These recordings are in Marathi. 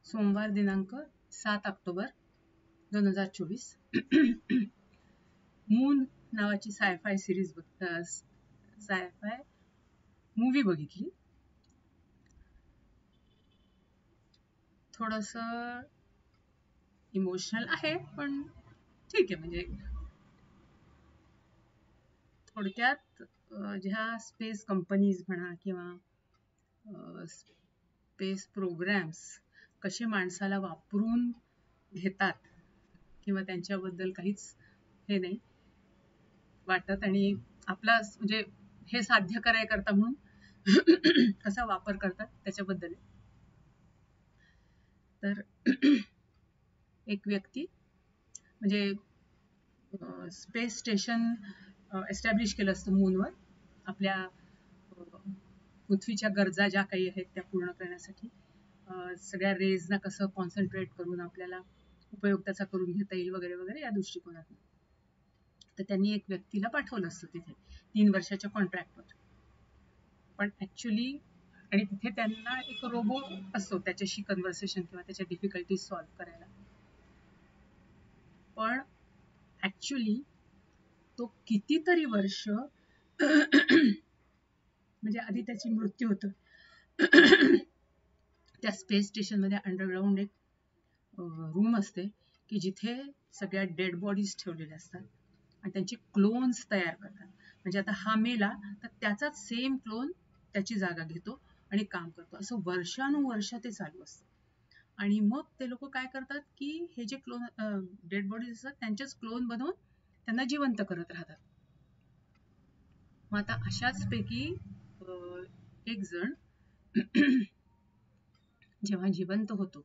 सोमवार दिनांक 7 ऑक्टोबर 2024. मून नावाची सायफाय सिरीज सायफाय मूवी बघितली. थोडस इमोशनल आहे पण ठीक आहे. म्हणजे थोडक्यात ज्या स्पेस कंपनीज म्हणा किंवा स्पेस प्रोग्रॅम्स कसे माणसाला वापरून घेतात किंवा त्यांच्याबद्दल काहीच हे नाही वाटत आणि आपला म्हणजे हे साध्य करायकरता म्हणून कसा वापर करतात त्याच्याबद्दल. तर एक व्यक्ती म्हणजे स्पेस स्टेशन एस्टॅब्लिश केलं असतं मूनवर आपल्या पृथ्वीच्या गरजा ज्या काही आहेत त्या पूर्ण करण्यासाठी. सगळ्या रेजना कसं कॉन्सन्ट्रेट करून आपल्याला उपयोग त्याचा करून घेता येईल वगैरे वगैरे या दृष्टिकोनातून. तर त्यांनी एक व्यक्तीला पाठवलं असतं तिथे 3 वर्षाच्या कॉन्ट्रॅक्टवर. पण ऍक्च्युली आणि तिथे त्यांना एक रोबो असतो त्याच्याशी कन्व्हर्सेशन किंवा त्याच्या डिफिकल्टीज सॉल्व्ह करायला. पण ऍक्च्युली तो कितीतरी वर्ष म्हणजे आधी त्याची मृत्यू होतो. त्या स्पेस स्टेशन मध्ये अंडरग्राउंड एक रूम असते की जिथे सगळ्या डेड बॉडीज ठेवलेल्या असतात आणि त्यांचे क्लोन्स तयार करतात. म्हणजे आता हा मेला तर त्याचाच सेम क्लोन त्याची जागा घेतो आणि काम करतो. असं वर्षानुवर्ष ते चालू असतं. आणि मग ते लोक काय करतात की हे जे क्लोन डेड बॉडीज असतात त्यांचेच क्लोन बनवून त्यांना जिवंत करत राहतात. मग आता अशाच पैकी एक जण जेव्हा जिवंत होतो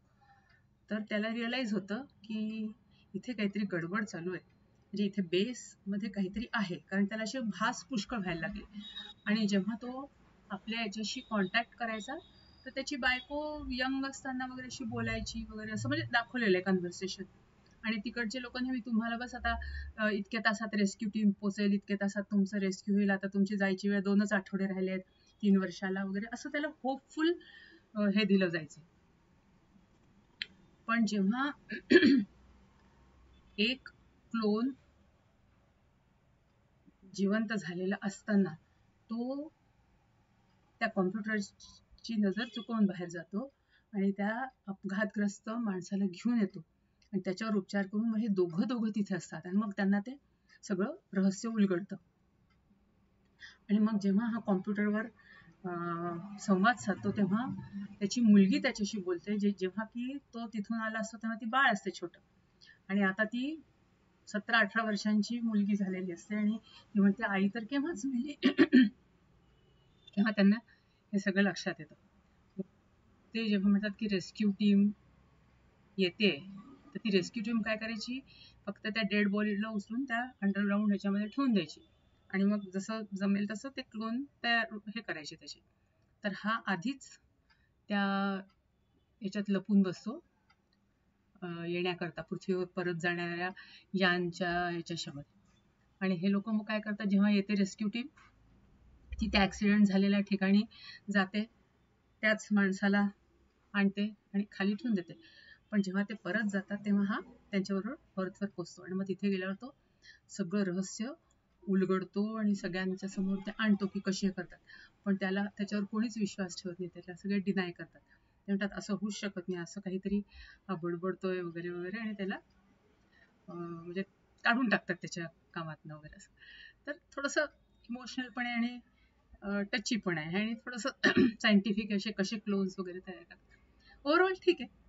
तर त्याला रिअलाइज होतं की इथे काहीतरी गडबड चालू आहे. म्हणजे इथे बेस मध्ये काहीतरी आहे कारण त्याला असे भास पुष्कळ व्हायला लागले. आणि जेव्हा तो आपल्या याच्याशी कॉन्टॅक्ट करायचा तर त्याची बायको यंग असताना वगैरे अशी बोलायची वगैरे असं म्हणजे दाखवलेलं आहे कन्व्हर्सेशन. आणि तिकडचे लोक नेहमी तुम्हाला बस आता इतक्या तासात रेस्क्यू टीम पोहोचेल, इतक्या तासात तुमचं रेस्क्यू होईल, आता तुमची जायची वेळ 2च आठवडे राहिले आहेत 3 वर्षाला वगैरे असं त्याला होपफुल हे दिलं जायचं. पण जेव्हा एक क्लोन जिवंत झालेला असताना तो त्या कॉम्प्युटरची नजर चुकवून बाहेर जातो आणि त्या अपघातग्रस्त माणसाला घेऊन येतो आणि त्याच्यावर उपचार करून मग हे दोघं तिथे असतात आणि मग त्यांना ते सगळं रहस्य उलगडतं. आणि मग जेव्हा हा कॉम्प्युटरवर संवाद साधतो तेव्हा त्याची मुलगी त्याच्याशी बोलते. जेव्हा की तो तिथून आला असतो तेव्हा ती बाळ असते छोटं आणि आता ती 17-18 वर्षांची मुलगी झालेली असते आणि ती म्हणते आई तर केव्हाच मेली. तेव्हा त्यांना हे सगळं लक्षात येतं. ते जेव्हा म्हणतात की रेस्क्यू टीम येते तर ती रेस्क्यू टीम काय करायची, फक्त त्या डेड बॉडीला उचलून त्या अंडरग्राउंड ह्याच्यामध्ये ठेवून द्यायची आणि मग जसं जमेल तसं ते क्लोन तयार हे करायचे त्याचे. तर हा आधीच त्या याच्यात लपून बसतो येण्याकरता पृथ्वीवर परत जाणाऱ्या यानच्या याच्यासोबत. आणि हे लोक मग काय करतात, जेव्हा येते रेस्क्यू टीम ती त्या ऍक्सिडेंट झालेल्या ठिकाणी जाते, त्याच माणसाला आणते आणि खाली ठेवून देते. पण जेव्हा ते परत जातात तेव्हा हा त्यांच्याबरोबर अर्थवर पोचतो आणि मग तिथे गेल्यावर तो सगळं रहस्य उलगडतो आणि सगळ्यांच्या समोर ते आणतो की कसे करतात. पण त्याला त्याच्यावर कोणीच विश्वास ठेवत नाही, त्याला सगळे डिनाय करतात. ते म्हणतात असं होऊच शकत नाही, असं काहीतरी हा बडबडतोय वगैरे वगैरे आणि त्याला म्हणजे काढून टाकतात त्याच्या कामातनं वगैरे असं. तर थोडंसं इमोशनल पण आहे आणि टची पण आहे आणि थोडंसं सायंटिफिक असे कसे क्लोन्स वगैरे तयार करतात. ओव्हरऑल ठीक आहे.